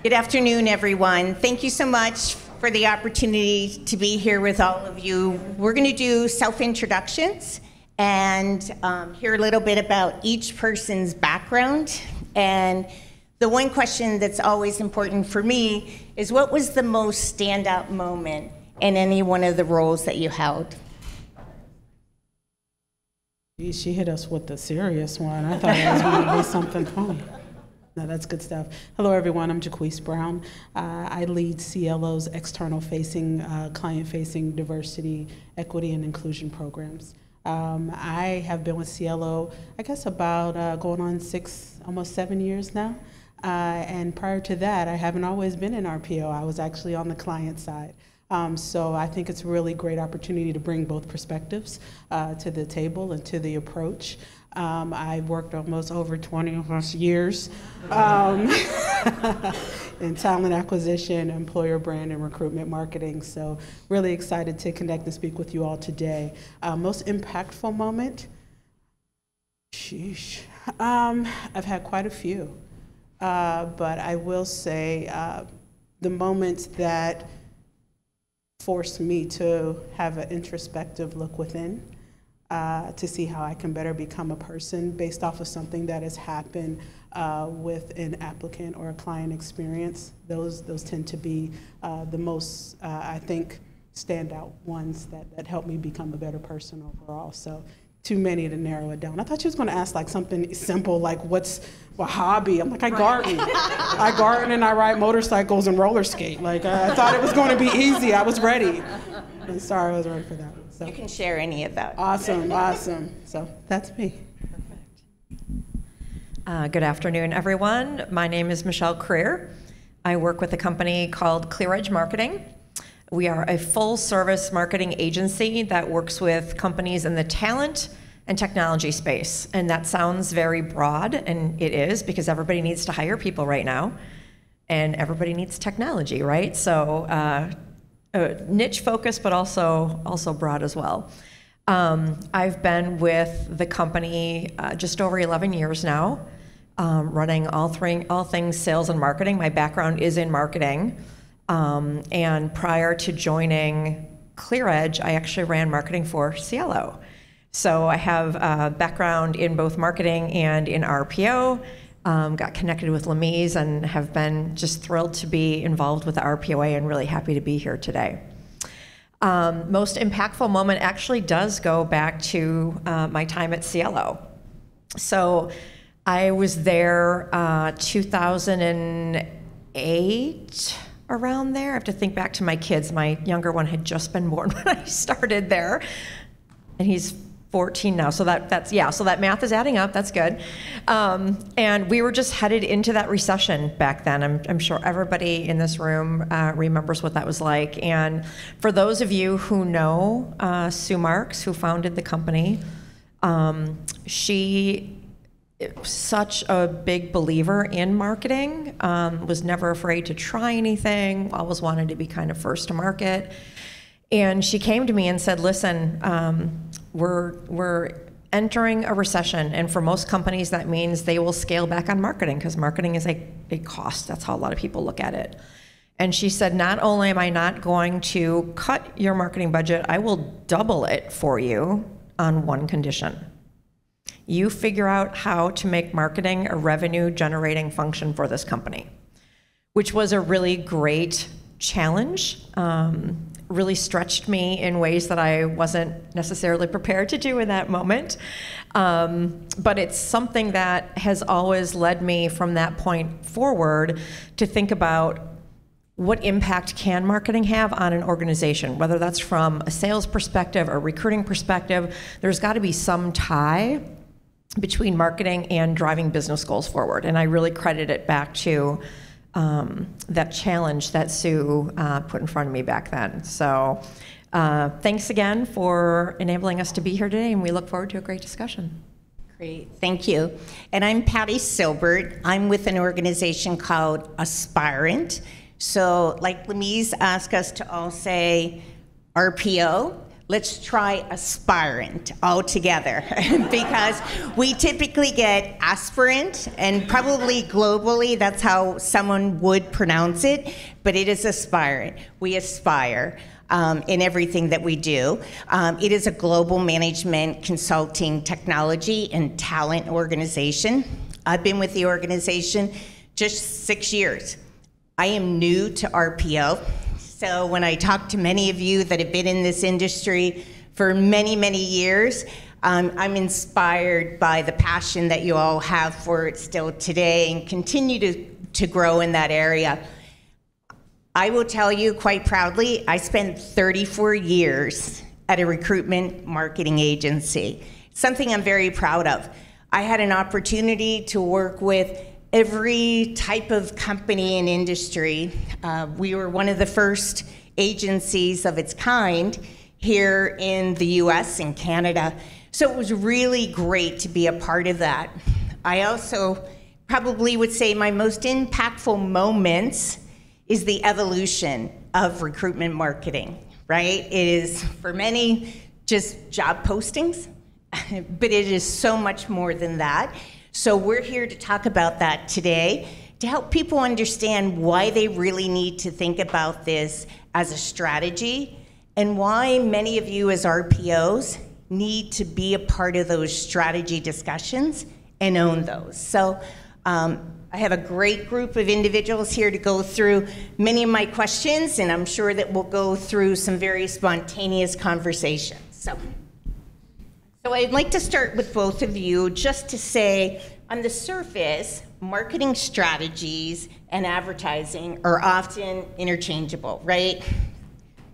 Good afternoon, everyone. Thank you so much for the opportunity to be here with all of you. We're going to do self-introductions and hear a little bit about each person's background. And the one question that's always important for me is, what was the most standout moment in any one of the roles that you held? She hit us with the serious one. I thought it was going to be something funny. No, that's good stuff. Hello, everyone. I'm Jacquese Brown. I lead Cielo's external-facing, client-facing diversity, equity, and inclusion programs. I have been with Cielo, I guess, about going on almost 7 years now. And prior to that, I haven't always been in RPO. I was actually on the client side. So I think it's a really great opportunity to bring both perspectives to the table and to the approach. I've worked almost over 20 plus years in talent acquisition, employer brand, and recruitment marketing. So really excited to connect and speak with you all today. Most impactful moment? Sheesh. I've had quite a few, but I will say the moments that forced me to have an introspective look within, to see how I can better become a person based off of something that has happened with an applicant or a client experience. Those tend to be the most, I think, standout ones that help me become a better person overall. So too many to narrow it down. I thought you was going to ask like something simple, like what's a hobby? I'm like, I garden. I garden and I ride motorcycles and roller skate. Like I thought it was going to be easy. I was ready. And sorry, I was ready for that. So. You can share any of that. Awesome, awesome. So that's me. Perfect. Good afternoon, everyone. My name is Michelle Krier. I work with a company called ClearEdge Marketing. We are a full-service marketing agency that works with companies in the talent and technology space. And that sounds very broad, and it is, because everybody needs to hire people right now, and everybody needs technology, right? So niche focus, but also broad as well. I've been with the company just over 11 years now, running all things sales and marketing. My background is in marketing. And prior to joining ClearEdge, I actually ran marketing for Cielo. So I have a background in both marketing and in RPO, got connected with Lemise and have been just thrilled to be involved with the RPOA and really happy to be here today. Most impactful moment actually does go back to my time at Cielo. So I was there 2008, around there. I have to think back to my kids. My younger one had just been born when I started there, and he's 14 now. So so that math is adding up. That's good. And we were just headed into that recession back then. I'm sure everybody in this room remembers what that was like. And for those of you who know Sue Marks, who founded the company, she such a big believer in marketing, was never afraid to try anything, always wanted to be kind of first to market. And she came to me and said, listen, we're entering a recession, and for most companies that means they will scale back on marketing, because marketing is a big cost. That's how a lot of people look at it. And she said, not only am I not going to cut your marketing budget, I will double it for you on one condition. You figure out how to make marketing a revenue-generating function for this company, which was a really great challenge, really stretched me in ways that I wasn't necessarily prepared to do in that moment. But it's something that has always led me from that point forward to think about what impact can marketing have on an organization, whether that's from a sales perspective or recruiting perspective. There's got to be some tie between marketing and driving business goals forward. And I really credit it back to that challenge that Sue put in front of me back then. So thanks again for enabling us to be here today, and we look forward to a great discussion. Great, thank you. And I'm Patty Silbert. I'm with an organization called Aspirant. So like Lemise asked us to all say RPO, let's try Aspirant all together because we typically get Aspirant, and probably globally that's how someone would pronounce it, but it is Aspirant. We aspire in everything that we do. It is a global management, consulting, technology, and talent organization. I've been with the organization just 6 years. I am new to RPO. So when I talk to many of you that have been in this industry for many, many years, I'm inspired by the passion that you all have for it still today and continue to grow in that area. I will tell you quite proudly, I spent 34 years at a recruitment marketing agency, something I'm very proud of. I had an opportunity to work with every type of company and industry. We were one of the first agencies of its kind here in the US and Canada. So it was really great to be a part of that. I also probably would say my most impactful moments is the evolution of recruitment marketing, right? It is, for many, just job postings, but it is so much more than that. So we're here to talk about that today, to help people understand why they really need to think about this as a strategy, and why many of you as RPOs need to be a part of those strategy discussions and own those. So I have a great group of individuals here to go through many of my questions, and I'm sure that we'll go through some very spontaneous conversations. So I'd like to start with both of you just to say, on the surface, marketing strategies and advertising are often interchangeable, right?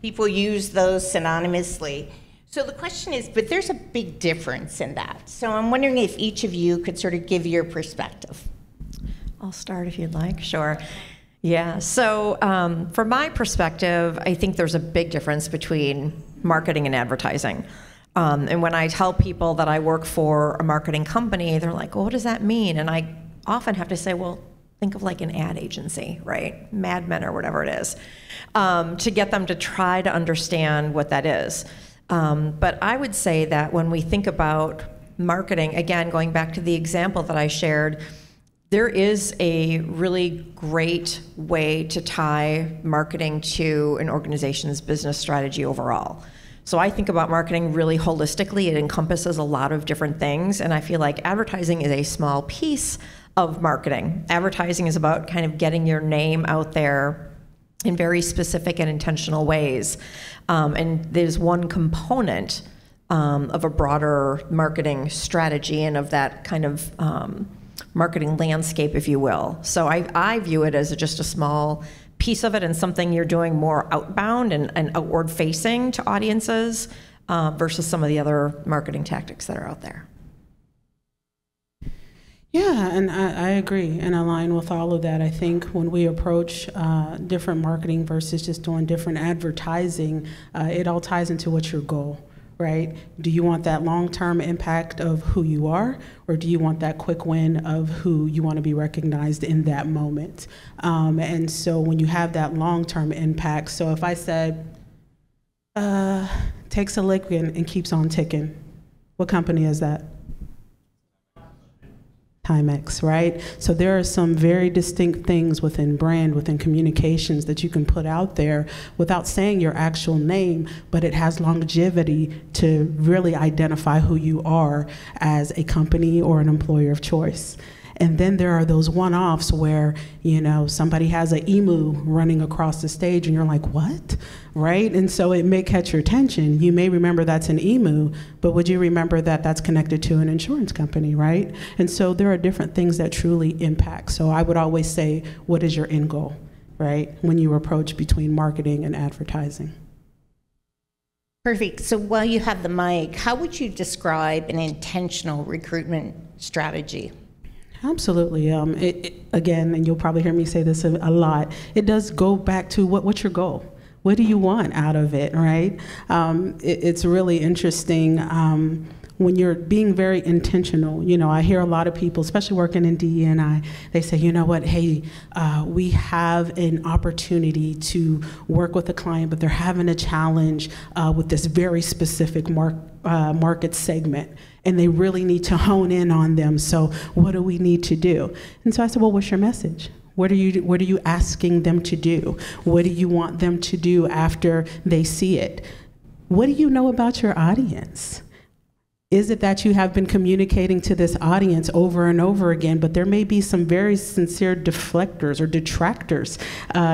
People use those synonymously. So the question is, but there's a big difference in that. So I'm wondering if each of you could sort of give your perspective. I'll start if you'd like. Sure. Yeah. So from my perspective, I think there's a big difference between marketing and advertising. And when I tell people that I work for a marketing company, they're like, well, what does that mean? And I often have to say, well, think of like an ad agency, right? Mad Men or whatever it is, to get them to try to understand what that is. But I would say that when we think about marketing, again, going back to the example that I shared, there is a really great way to tie marketing to an organization's business strategy overall. So I think about marketing really holistically. It encompasses a lot of different things, and I feel like advertising is a small piece of marketing. Advertising is about kind of getting your name out there in very specific and intentional ways. And there's one component of a broader marketing strategy and of that kind of marketing landscape, if you will. So I view it as just a small piece of it and something you're doing more outbound and outward facing to audiences versus some of the other marketing tactics that are out there. Yeah, and I agree and align with all of that. I think when we approach different marketing versus just doing different advertising, it all ties into what's your goal, right? Do you want that long-term impact of who you are, or do you want that quick win of who you want to be recognized in that moment? And so when you have that long-term impact, so if I said, takes a lick and keeps on ticking, what company is that? Timex, right? So there are some very distinct things within brand, within communications that you can put out there without saying your actual name, but it has longevity to really identify who you are as a company or an employer of choice. And then there are those one-offs where, you know, somebody has an emu running across the stage and you're like, what? Right? And so it may catch your attention. You may remember that's an emu, but would you remember that that's connected to an insurance company, right? And so there are different things that truly impact. So I would always say, what is your end goal, right? When you approach between marketing and advertising. Perfect. So while you have the mic, how would you describe an intentional recruitment strategy? Absolutely. Again, and you'll probably hear me say this a lot, it does go back to what's your goal? What do you want out of it, right? It's really interesting when you're being very intentional, I hear a lot of people, especially working in DE&I, they say, you know what, hey, we have an opportunity to work with a client, but they're having a challenge with this very specific market segment, and they really need to hone in on them. So what do we need to do? And so I said, well, what's your message? What are you asking them to do? What do you want them to do after they see it? What do you know about your audience? Is it that you have been communicating to this audience over and over again, but there may be some very sincere deflectors or detractors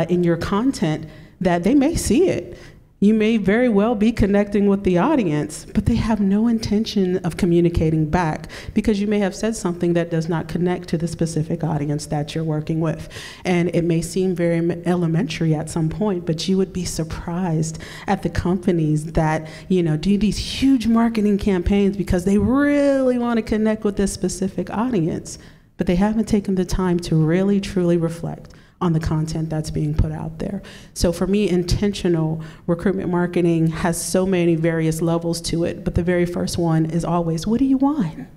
in your content that they may see it. You may very well be connecting with the audience, but they have no intention of communicating back because you may have said something that does not connect to the specific audience that you're working with. And it may seem very elementary at some point, but you would be surprised at the companies that, do these huge marketing campaigns because they really want to connect with this specific audience, but they haven't taken the time to really, truly reflect on the content that's being put out there. So for me, intentional recruitment marketing has so many various levels to it, but the very first one is always, what do you want,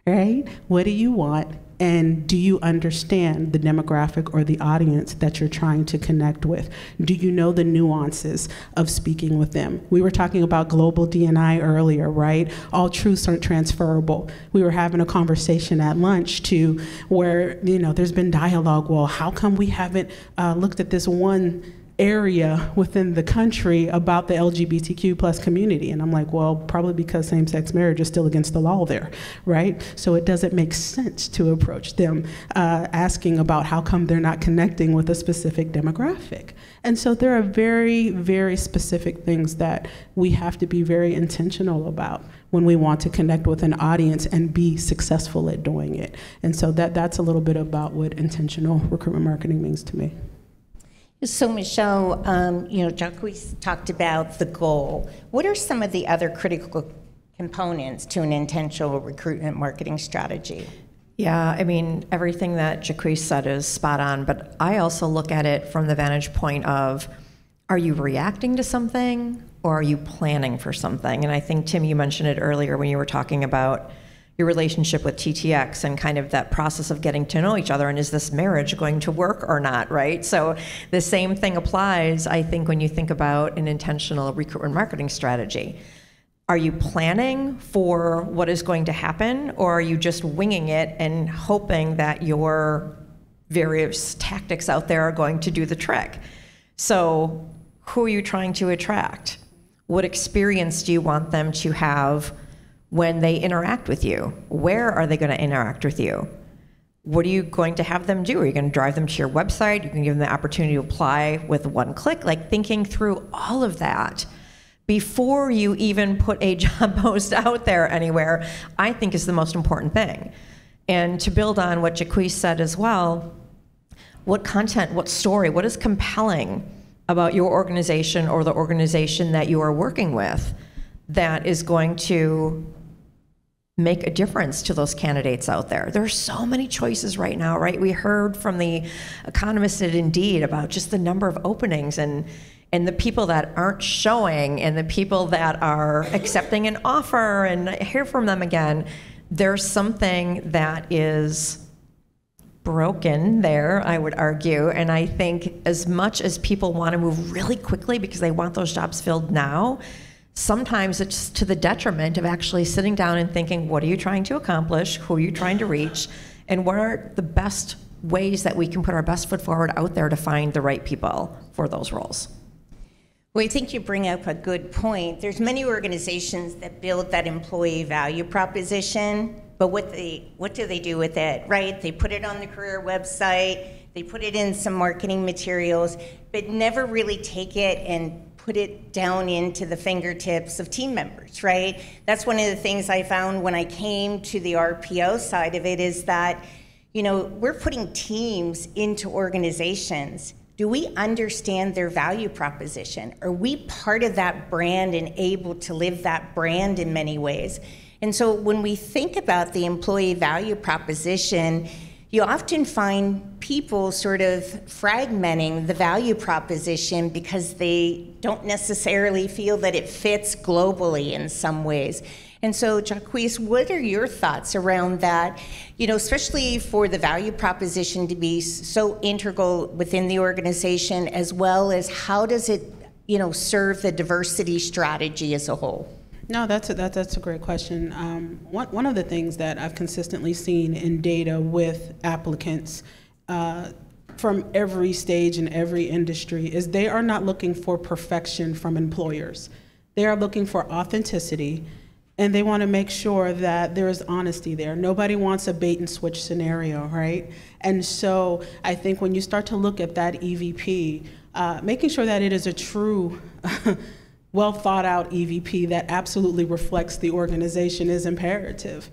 right? What do you want? And do you understand the demographic or the audience that you're trying to connect with? Do you know the nuances of speaking with them? We were talking about global D&I earlier, right? All truths aren't transferable. We were having a conversation at lunch too, where there's been dialogue. Well, how come we haven't looked at this one area within the country about the LGBTQ plus community? And I'm like, well, probably because same-sex marriage is still against the law there, right? So it doesn't make sense to approach them asking about how come they're not connecting with a specific demographic. And so there are very, very specific things that we have to be very intentional about when we want to connect with an audience and be successful at doing it. And so that's a little bit about what intentional recruitment marketing means to me. So Michelle, Jacquese talked about the goal. What are some of the other critical components to an intentional recruitment marketing strategy? Yeah, everything that Jacquese said is spot on, but I also look at it from the vantage point of, are you reacting to something or are you planning for something? And I think, Tim, you mentioned it earlier when you were talking about your relationship with TTX and kind of that process of getting to know each other, and is this marriage going to work or not, right? So the same thing applies, I think, when you think about an intentional recruitment marketing strategy. Are you planning for what is going to happen, or are you just winging it and hoping that your various tactics out there are going to do the trick? So who are you trying to attract? What experience do you want them to have when they interact with you? Where are they going to interact with you? What are you going to have them do? Are you going to drive them to your website? You can give them the opportunity to apply with one click. Like, thinking through all of that before you even put a job post out there anywhere, I think is the most important thing. And to build on what Jacquese said as well, what content, what story, what is compelling about your organization or the organization that you are working with that is going to make a difference to those candidates out there? There are so many choices right now, right? We heard from the economist at Indeed about just the number of openings and the people that aren't showing and the people that are accepting an offer, and I hear from them again. There's something that is broken there, I would argue, and I think as much as people want to move really quickly because they want those jobs filled now, sometimes it's to the detriment of actually sitting down and thinking, what are you trying to accomplish? Who are you trying to reach? And what are the best ways that we can put our best foot forward out there to find the right people for those roles? Well, I think you bring up a good point. There's many organizations that build that employee value proposition, but what do they do with it, right? They put it on the career website, they put it in some marketing materials, but never really take it and put it down into the fingertips of team members, right? That's one of the things I found when I came to the RPO side of it, is that, we're putting teams into organizations. Do we understand their value proposition? Are we part of that brand and able to live that brand in many ways? And so when we think about the employee value proposition, you often find people sort of fragmenting the value proposition because they don't necessarily feel that it fits globally in some ways. And so, Jacquese, what are your thoughts around that? You know, especially for the value proposition to be so integral within the organization, as well as how does it, you know, serve the diversity strategy as a whole? No, that's a great question. One of the things that I've consistently seen in data with applicants from every stage in every industry is they are not looking for perfection from employers. They are looking for authenticity, and they want to make sure that there is honesty there. Nobody wants a bait and switch scenario, right? And so I think when you start to look at that EVP, making sure that it is a true well thought out EVP that absolutely reflects the organization is imperative.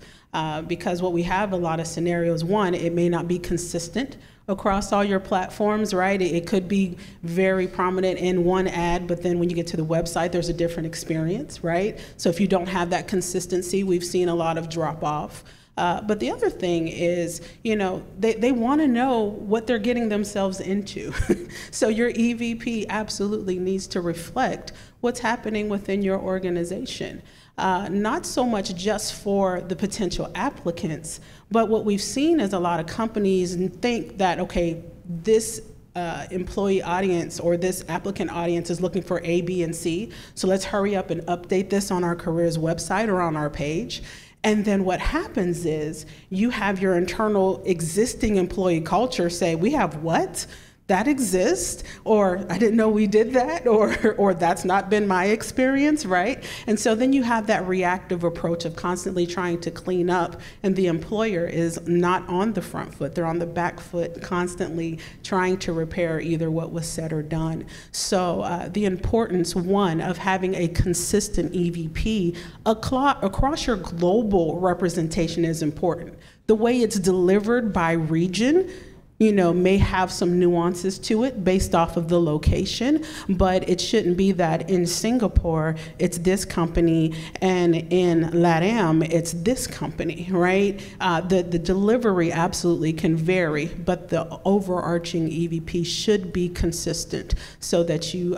Because what we have a lot of scenarios, one, it may not be consistent across all your platforms, right? It could be very prominent in one ad, but then when you get to the website, there's a different experience, right? So if you don't have that consistency, we've seen a lot of drop off. But the other thing is, you know, they want to know what they're getting themselves into. So your EVP absolutely needs to reflect what's happening within your organization. Not so much just for the potential applicants, but what we've seen is a lot of companies think that, okay, this employee audience or this applicant audience is looking for A, B, and C, so let's hurry up and update this on our careers website or on our page. And then what happens is you have your internal existing employee culture say, we have what? That exists, or I didn't know we did that, or that's not been my experience, right? And so then you have that reactive approach of constantly trying to clean up, and the employer is not on the front foot, they're on the back foot, constantly trying to repair either what was said or done. So the importance, one, of having a consistent EVP across your global representation is important. The way it's delivered by region, you know, may have some nuances to it based off of the location, but it shouldn't be that in Singapore, it's this company, and in LATAM, it's this company, right? The delivery absolutely can vary, but the overarching EVP should be consistent so that you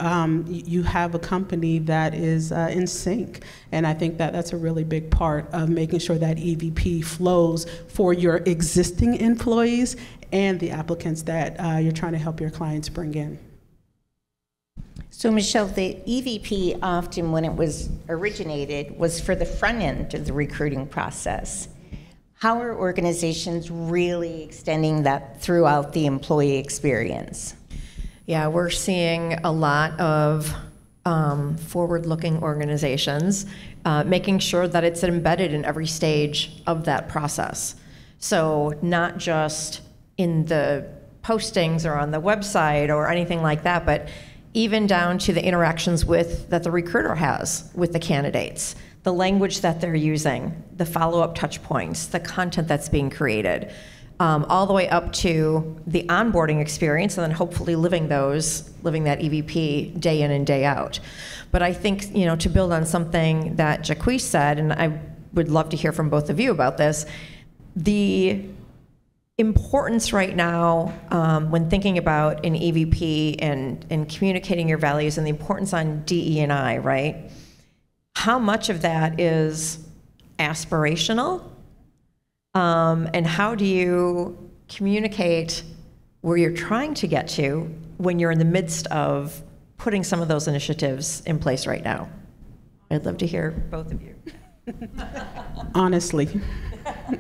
have a company that is in sync. And I think that that's a really big part of making sure that EVP flows for your existing employees and the applicants that you're trying to help your clients bring in. So Michelle, the EVP often when it was originated was for the front end of the recruiting process. How are organizations really extending that throughout the employee experience? Yeah, we're seeing a lot of forward-looking organizations making sure that it's embedded in every stage of that process. So not just in the postings or on the website or anything like that, but even down to the interactions that the recruiter has with the candidates, the language that they're using, the follow-up touch points, the content that's being created, all the way up to the onboarding experience, and then hopefully living that EVP day in and day out. But I think, you know, to build on something that Jacquese said, and I would love to hear from both of you about this, the importance right now when thinking about an EVP and communicating your values and the importance on DE&I, right? How much of that is aspirational? And how do you communicate where you're trying to get to when you're in the midst of putting some of those initiatives in place right now? I'd love to hear both of you. Honestly.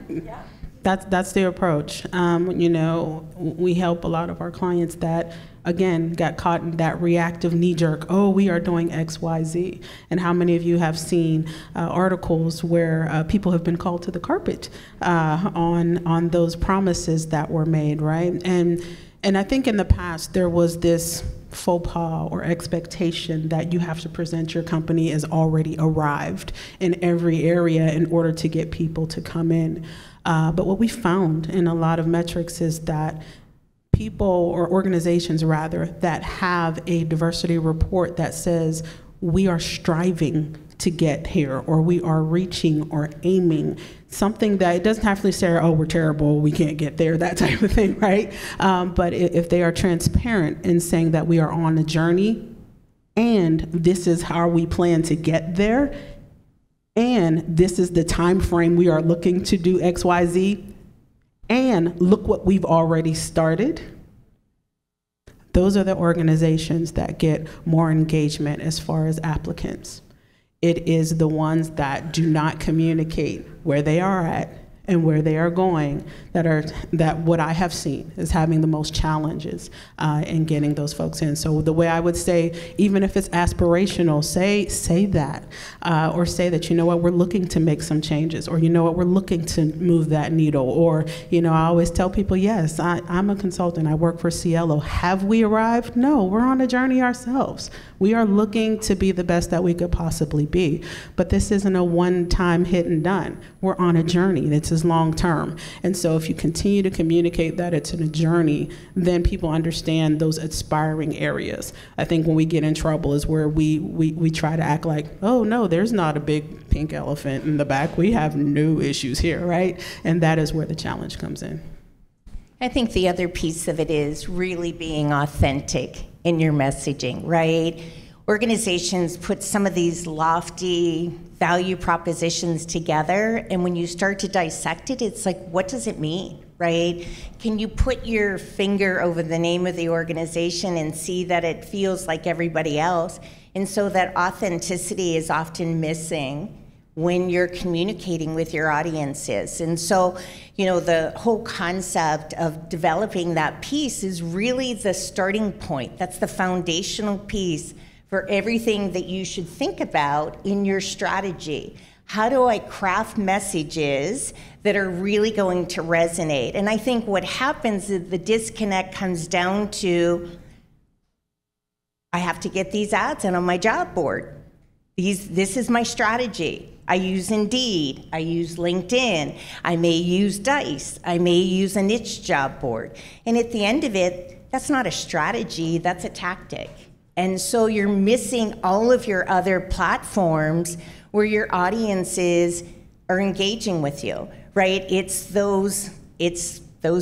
Yeah. That's the approach. You know, we help a lot of our clients that, again, got caught in that reactive knee-jerk, oh, we are doing X, Y, Z. And how many of you have seen articles where people have been called to the carpet on those promises that were made, right? And I think in the past there was this faux pas or expectation that you have to present your company as already arrived in every area in order to get people to come in. But what we found in a lot of metrics is that people, or organizations rather, that have a diversity report that says we are striving to get here, or we are reaching or aiming something that it doesn't have to say, oh, we're terrible, we can't get there, that type of thing, right? But if they are transparent in saying that we are on a journey and this is how we plan to get there, and this is the time frame we are looking to do X, Y, Z, and look what we've already started. Those are the organizations that get more engagement as far as applicants. It is the ones that do not communicate where they are at and where they are going that what I have seen is having the most challenges in getting those folks in. So the way I would say, even if it's aspirational, say that, or say that, you know what, we're looking to make some changes, or you know what, we're looking to move that needle, or, you know, I always tell people, yes, I'm a consultant, I work for Cielo. Have we arrived? No, we're on a journey ourselves. We are looking to be the best that we could possibly be, but this isn't a one-time hit and done. We're on a journey that's as long term. And so if you continue to communicate that it's a journey, then people understand those aspiring areas. I think when we get in trouble is where we try to act like, oh no, there's not a big pink elephant in the back. We have no issues here, right? And that is where the challenge comes in. I think the other piece of it is really being authentic in your messaging, right? Organizations put some of these lofty value propositions together, and when you start to dissect it, it's like, what does it mean, right? Can you put your finger over the name of the organization and see that it feels like everybody else? And so that authenticity is often missing when you're communicating with your audiences. And so, you know, the whole concept of developing that piece is really the starting point. That's the foundational piece for everything that you should think about in your strategy. How do I craft messages that are really going to resonate? And I think what happens is the disconnect comes down to, I have to get these ads in on my job board. This is my strategy. I use Indeed, I use LinkedIn, I may use Dice, I may use a niche job board. And at the end of it, that's not a strategy, that's a tactic. And so you're missing all of your other platforms where your audiences are engaging with you, right? It's those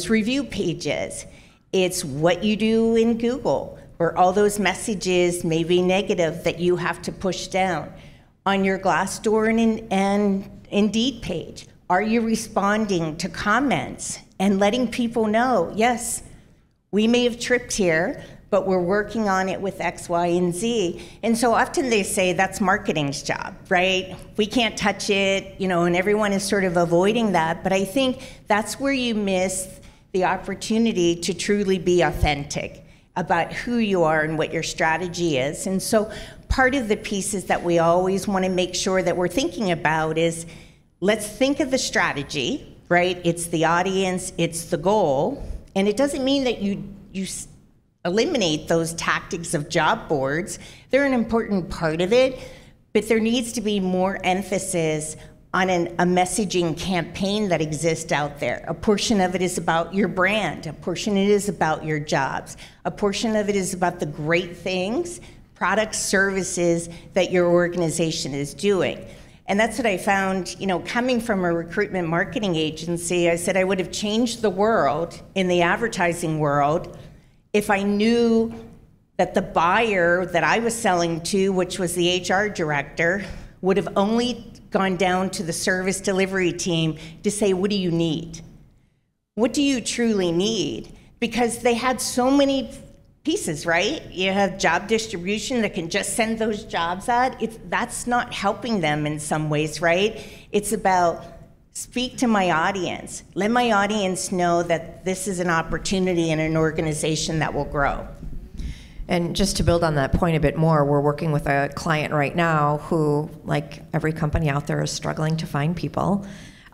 review pages. It's what you do in Google, where all those messages may be negative that you have to push down. On your Glassdoor and Indeed page, are you responding to comments and letting people know, yes, we may have tripped here, but we're working on it with X, Y, and Z. And so often they say that's marketing's job, right? We can't touch it, you know, and everyone is sort of avoiding that. But I think that's where you miss the opportunity to truly be authentic about who you are and what your strategy is. And so part of the pieces that we always want to make sure that we're thinking about is, let's think of the strategy, right? It's the audience, it's the goal. And it doesn't mean that you eliminate those tactics of job boards. They're an important part of it, but there needs to be more emphasis on a messaging campaign that exists out there. A portion of it is about your brand, a portion of it is about your jobs, a portion of it is about the great things, products, services that your organization is doing. And that's what I found, you know, coming from a recruitment marketing agency. I said I would have changed the world in the advertising world if I knew that the buyer that I was selling to, which was the HR director, would have only gone down to the service delivery team to say, what do you need? What do you truly need? Because they had so many pieces, right? You have job distribution that can just send those jobs out. That's not helping them in some ways, right? It's about speak to my audience. Let my audience know that this is an opportunity in an organization that will grow. And just to build on that point a bit more, we're working with a client right now who, like every company out there, is struggling to find people.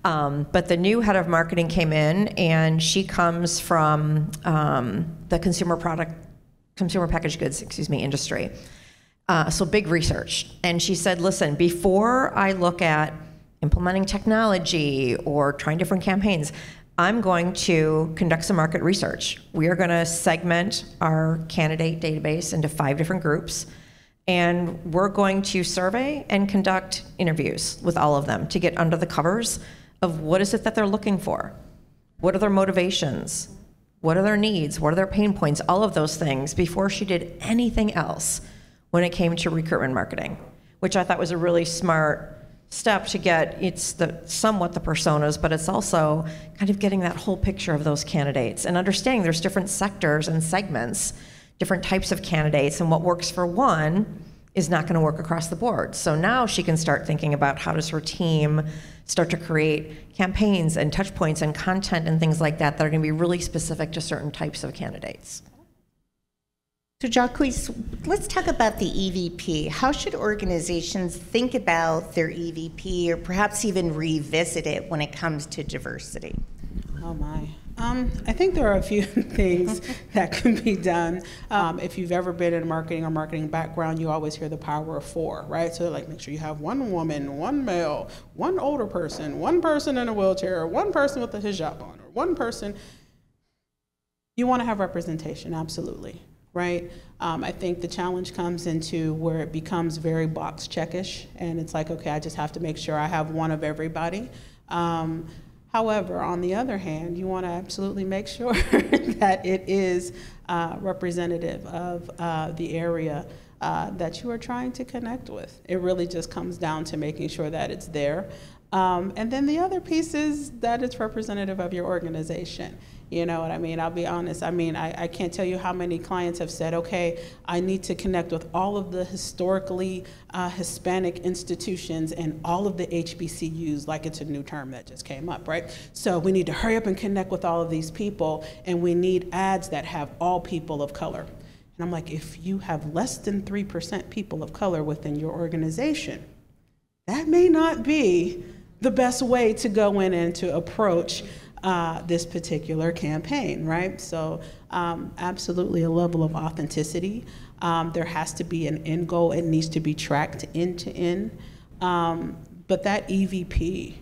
But the new head of marketing came in, and she comes from the consumer packaged goods, industry. So big research. And she said, listen, before I look at implementing technology or trying different campaigns, I'm going to conduct some market research. We are going to segment our candidate database into 5 different groups. And we're going to survey and conduct interviews with all of them to get under the covers of what is it that they're looking for? What are their motivations? What are their needs? What are their pain points? All of those things before she did anything else when it came to recruitment marketing, which I thought was a really smart step to get. It's somewhat the personas, but it's also kind of getting that whole picture of those candidates and understanding there's different sectors and segments, different types of candidates, and what works for one is not going to work across the board. So now she can start thinking about how does her team start to create campaigns and touch points and content and things like that that are going to be really specific to certain types of candidates. So Jacquese, let's talk about the EVP. How should organizations think about their EVP or perhaps even revisit it when it comes to diversity? Oh my. I think there are a few things that can be done. If you've ever been in a marketing or marketing background, you always hear the power of 4, right? So like make sure you have one woman, one male, one older person, one person in a wheelchair, one person with a hijab on, or one person. You want to have representation, absolutely, right? I think the challenge comes into where it becomes very box checkish, and it's like, okay, I just have to make sure I have one of everybody. However, on the other hand, you want to absolutely make sure that it is representative of the area that you are trying to connect with. It really just comes down to making sure that it's there. And then the other piece is that it's representative of your organization. You know what I mean? I'll be honest. I mean, I can't tell you how many clients have said, okay, I need to connect with all of the historically Hispanic institutions and all of the HBCUs, like it's a new term that just came up, right? So we need to hurry up and connect with all of these people, and we need ads that have all people of color. And I'm like, if you have less than 3% people of color within your organization, that may not be the best way to go in and to approach this particular campaign, right? So absolutely a level of authenticity. There has to be an end goal. It needs to be tracked end to end. But that EVP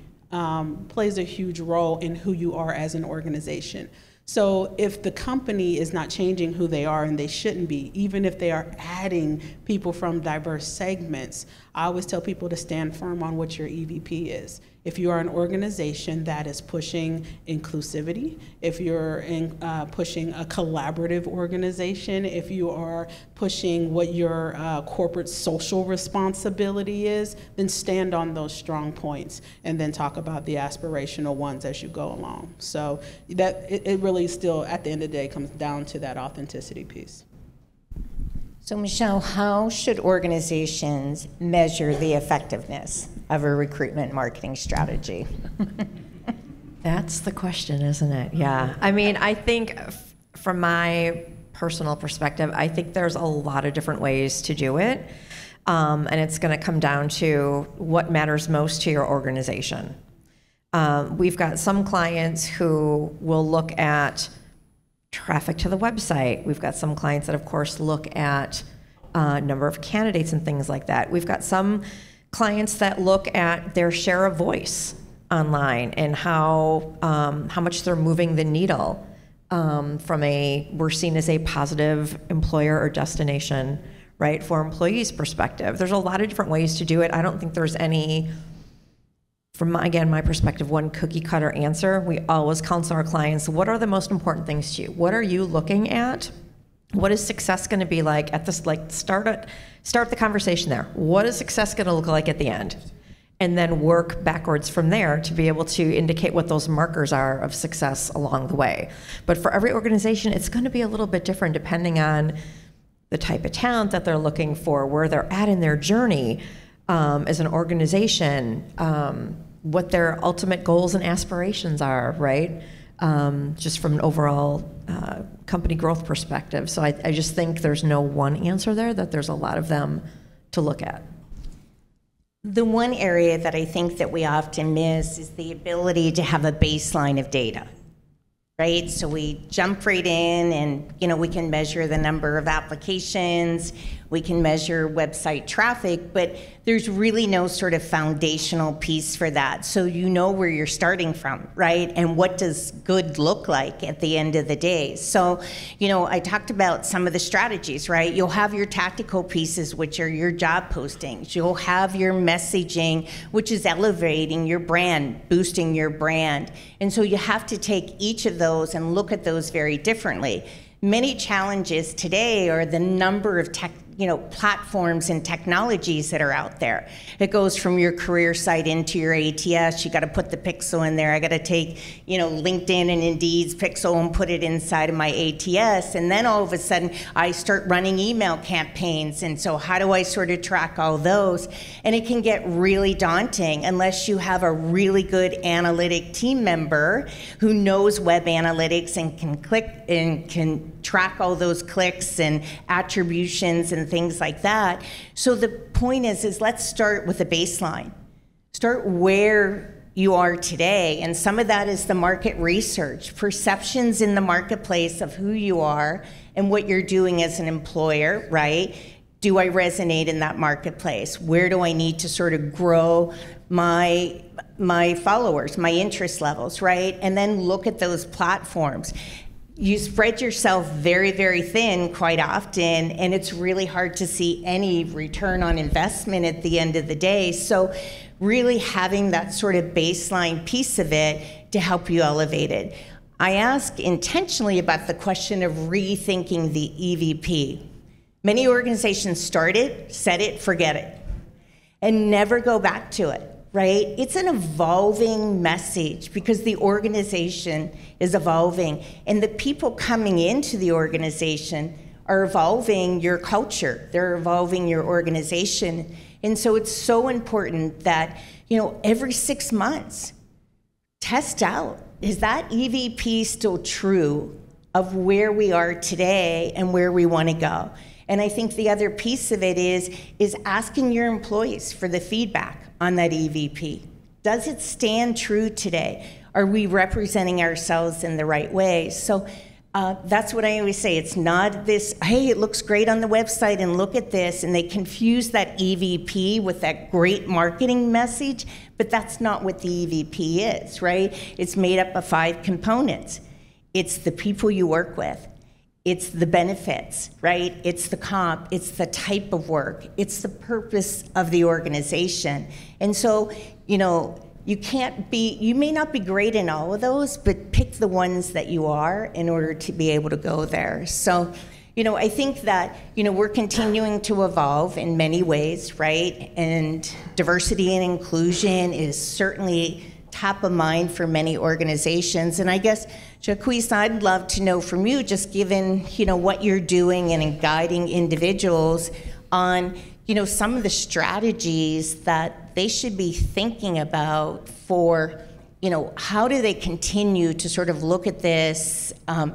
plays a huge role in who you are as an organization. So if the company is not changing who they are, and they shouldn't be, even if they are adding people from diverse segments, I always tell people to stand firm on what your EVP is. If you are an organization that is pushing inclusivity, if you're pushing a collaborative organization, if you are pushing what your corporate social responsibility is, then stand on those strong points and then talk about the aspirational ones as you go along. So that it really still, at the end of the day, comes down to that authenticity piece. So Michelle, how should organizations measure the effectiveness of a recruitment marketing strategy? That's the question, isn't it? Yeah. I mean, I think from my personal perspective, I think there's a lot of different ways to do it. And it's going to come down to what matters most to your organization. We've got some clients who will look at traffic to the website. We've got some clients that, of course, look at number of candidates and things like that. We've got some clients that look at their share of voice online and how much they're moving the needle from we're seen as a positive employer or destination, right, for employees' perspective. There's a lot of different ways to do it. I don't think there's any, from my perspective, one cookie cutter answer. We always counsel our clients, what are the most important things to you? What are you looking at? What is success going to be like at this, start the conversation there. What is success going to look like at the end? And then work backwards from there to be able to indicate what those markers are of success along the way. But for every organization, it's going to be a little bit different depending on the type of talent that they're looking for, where they're at in their journey as an organization, what their ultimate goals and aspirations are, right? Just from an overall company growth perspective. So I just think there's no one answer there, that there's a lot of them to look at. The one area that I think that we often miss is the ability to have a baseline of data. right? So we jump right in and, we can measure the number of applications, we can measure website traffic, but there's really no sort of foundational piece for that. So you know where you're starting from, right? And what does good look like at the end of the day? So, I talked about some of the strategies, right? You'll have your tactical pieces, which are your job postings. You'll have your messaging, which is elevating your brand, boosting your brand. And so you have to take each of those and look at those very differently. Many challenges today are the number of platforms and technologies that are out there. It goes from your career site into your ATS. You got to put the pixel in there. I got to take, LinkedIn and Indeed's pixel and put it inside of my ATS. And then all of a sudden, I start running email campaigns. And so how do I sort of track all those? And it can get really daunting unless you have a really good analytic team member who knows web analytics and can click and can track all those clicks and attributions and things like that. So the point is let's start with a baseline. Start where you are today, and some of that is the market research, perceptions in the marketplace of who you are and what you're doing as an employer, right? Do I resonate in that marketplace? Where do I need to sort of grow my followers, my interest levels, right? And then look at those platforms. You spread yourself very, very thin quite often, and it's really hard to see any return on investment at the end of the day. So really having that sort of baseline piece of it to help you elevate it. I ask intentionally about the question of rethinking the EVP. Many organizations start it, set it, forget it, and never go back to it. Right? It's an evolving message because the organization is evolving, and the people coming into the organization are evolving your culture. They're evolving your organization. And so it's so important that, every 6 months, test out, is that EVP still true of where we are today and where we want to go? And I think the other piece of it is asking your employees for the feedback on that EVP. Does it stand true today? Are we representing ourselves in the right way? So that's what I always say. It's not this, hey, it looks great on the website and look at this, and they confuse that EVP with that great marketing message, but that's not what the EVP is, right? It's made up of 5 components. It's the people you work with. It's the benefits, right? It's the comp, it's the type of work, it's the purpose of the organization. And so, you may not be great in all of those, but pick the ones that you are in order to be able to go there. So, I think that, we're continuing to evolve in many ways, right? And diversity and inclusion is certainly top of mind for many organizations. And I guess, Jacquese, I'd love to know from you, just given, what you're doing and in guiding individuals on, some of the strategies that they should be thinking about for, how do they continue to sort of look at this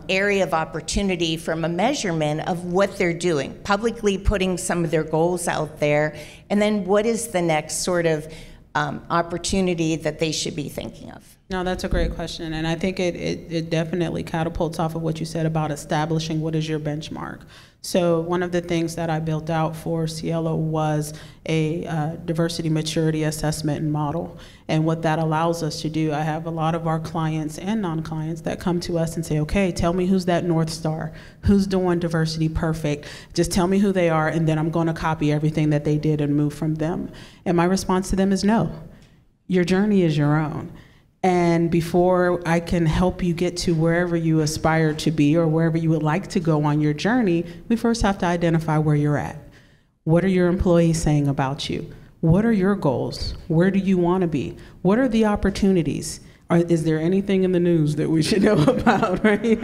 area of opportunity from a measurement of what they're doing, publicly putting some of their goals out there, and then what is the next sort of opportunity that they should be thinking of? No, that's a great question, and I think it definitely catapults off of what you said about establishing what is your benchmark. So one of the things that I built out for Cielo was a diversity maturity assessment and model. And what that allows us to do, I have a lot of our clients and non-clients that come to us and say, okay, tell me who's that North Star, who's doing diversity perfect, just tell me who they are, and then I'm going to copy everything that they did and move from them. And my response to them is no. Your journey is your own. And before I can help you get to wherever you aspire to be or wherever you would like to go on your journey, we first have to identify where you're at. What are your employees saying about you? What are your goals? Where do you want to be? What are the opportunities? Is there anything in the news that we should know about, right?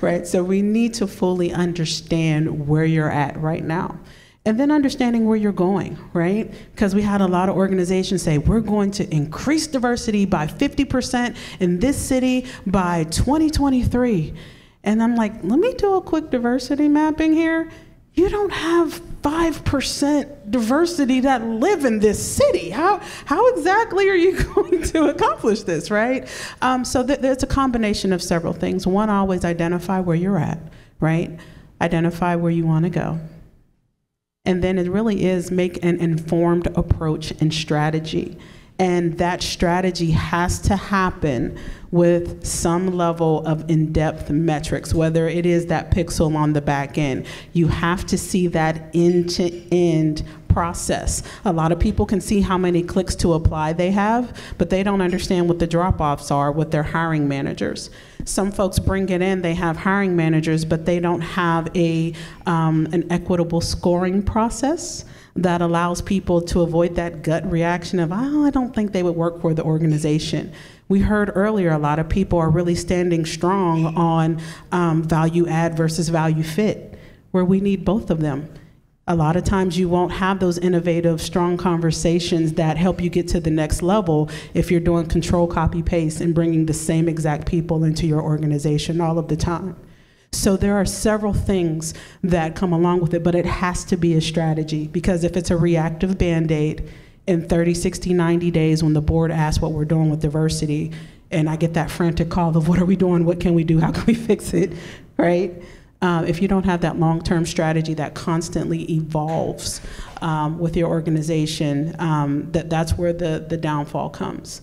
Right, so we need to fully understand where you're at right now. And then understanding where you're going, right? Because we had a lot of organizations say, we're going to increase diversity by 50% in this city by 2023. And I'm like, let me do a quick diversity mapping here. you don't have 5% diversity that live in this city. How exactly are you going to accomplish this, right? So there's a combination of several things. One, always identify where you're at, right? Identify where you want to go. And then it really is make an informed approach and strategy. And that strategy has to happen with some level of in-depth metrics, whether it is that pixel on the back end. You have to see that end-to-end process. A lot of people can see how many clicks to apply they have, but they don't understand what the drop-offs are with their hiring managers. Some folks bring it in, they have hiring managers, but they don't have an equitable scoring process that allows people to avoid that gut reaction of, oh, I don't think they would work for the organization. We heard earlier a lot of people are really standing strong on value add versus value fit, where we need both of them. A lot of times you won't have those innovative, strong conversations that help you get to the next level if you're doing control, copy, paste, and bringing the same exact people into your organization all of the time. So there are several things that come along with it, but it has to be a strategy, because if it's a reactive Band-Aid, in 30, 60, 90 days when the board asks what we're doing with diversity, and I get that frantic call of what are we doing, what can we do, how can we fix it, right? If you don't have that long-term strategy that constantly evolves with your organization, that's where the downfall comes.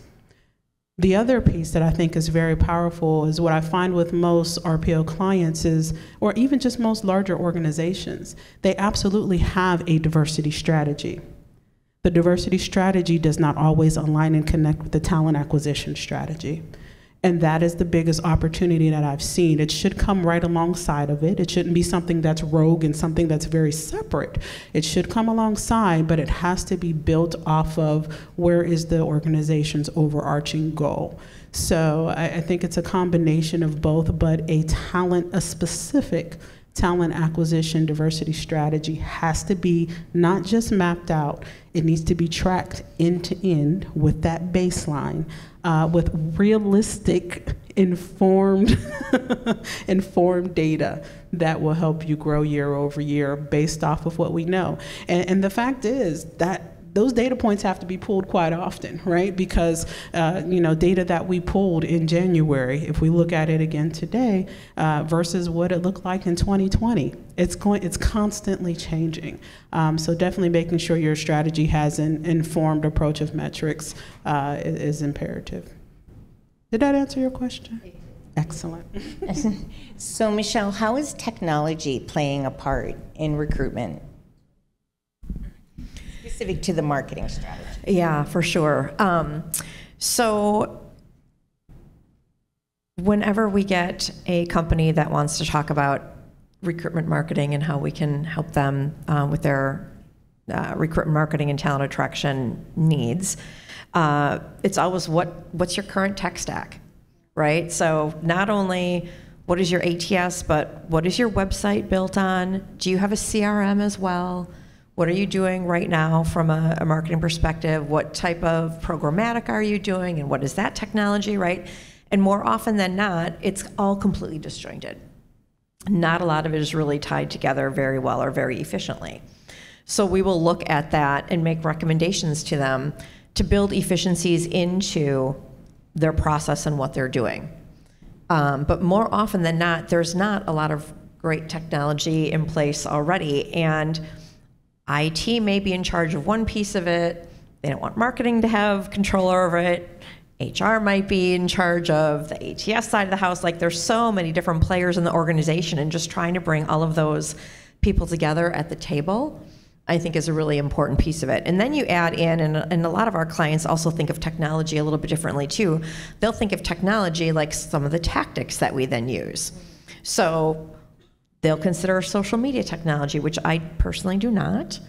The other piece that I think is very powerful is what I find with most RPO clients is, or even just most larger organizations, they absolutely have a diversity strategy. The diversity strategy does not always align and connect with the talent acquisition strategy. And that is the biggest opportunity that I've seen. It should come right alongside of it. It shouldn't be something that's rogue and something that's very separate. It should come alongside, but it has to be built off of where is the organization's overarching goal. So I think it's a combination of both, but a specific talent acquisition diversity strategy has to be not just mapped out, it needs to be tracked end to end with that baseline, with realistic, informed data that will help you grow year over year based off of what we know. And the fact is that those data points have to be pulled quite often, right? Because data that we pulled in January, if we look at it again today, versus what it looked like in 2020, it's constantly changing. So definitely making sure your strategy has an informed approach of metrics is imperative. Did that answer your question? Excellent. So Michelle, how is technology playing a part in recruitment? Specific to the marketing strategy. Yeah, for sure. So whenever we get a company that wants to talk about recruitment marketing and how we can help them with their recruitment marketing and talent attraction needs, it's always what's your current tech stack, right? So not only what is your ATS, but what is your website built on? Do you have a CRM as well? What are you doing right now from a marketing perspective? What type of programmatic are you doing, and what is that technology, right? And more often than not, it's all completely disjointed. Not a lot of it is really tied together very well or very efficiently. So we will look at that and make recommendations to them to build efficiencies into their process and what they're doing. But more often than not, there's not a lot of great technology in place already, and IT may be in charge of one piece of it. They don't want marketing to have control over it. HR might be in charge of the ATS side of the house. Like, there's so many different players in the organization, and just trying to bring all of those people together at the table, I think, is a really important piece of it. And then you add in, and a lot of our clients also think of technology a little bit differently too. They'll think of technology like some of the tactics that we then use. So they'll consider social media technology, which I personally do not.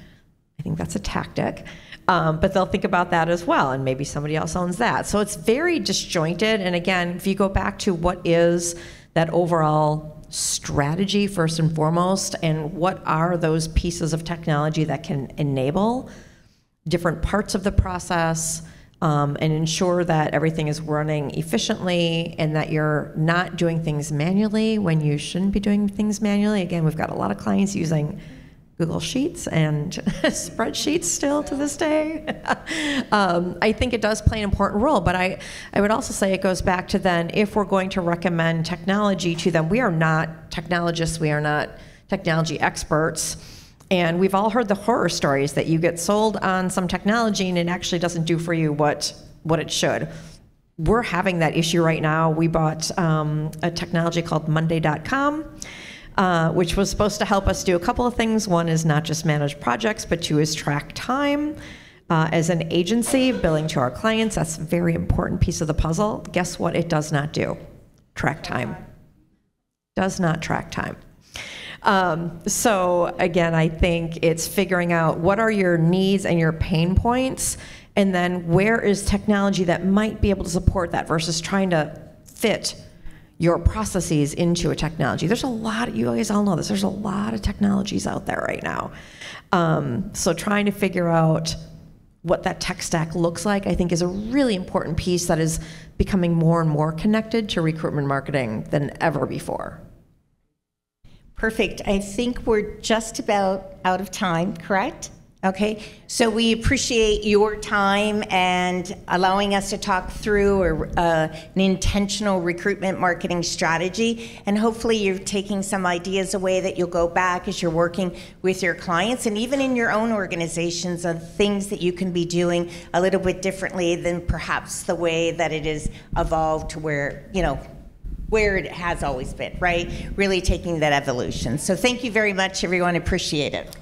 I think that's a tactic. But they'll think about that as well, and maybe somebody else owns that. So it's very disjointed. And again, if you go back to what is that overall strategy first and foremost, and what are those pieces of technology that can enable different parts of the process, and ensure that everything is running efficiently and that you're not doing things manually when you shouldn't be doing things manually. Again, we've got a lot of clients using Google Sheets and spreadsheets still to this day. I think it does play an important role, but I would also say it goes back to then, if we're going to recommend technology to them, we are not technologists, we are not technology experts, and we've all heard the horror stories that you get sold on some technology and it actually doesn't do for you what it should. We're having that issue right now. We bought a technology called Monday.com, which was supposed to help us do a couple of things. One is not just manage projects, but two is track time. As an agency, billing to our clients, that's a very important piece of the puzzle. Guess what it does not do? Track time. Does not track time. So again, I think it's figuring out what are your needs and your pain points, and then where is technology that might be able to support that versus trying to fit your processes into a technology. There's a lot, you guys all know this, there's a lot of technologies out there right now. So trying to figure out what that tech stack looks like, I think, is a really important piece that is becoming more and more connected to recruitment marketing than ever before. Perfect. I think we're just about out of time, correct? Okay, so we appreciate your time and allowing us to talk through an intentional recruitment marketing strategy, and hopefully you're taking some ideas away that you'll go back as you're working with your clients and even in your own organizations of things that you can be doing a little bit differently than perhaps the way that it is evolved to where, you know, where it has always been, right? Really taking that evolution. So thank you very much, everyone. Appreciate it.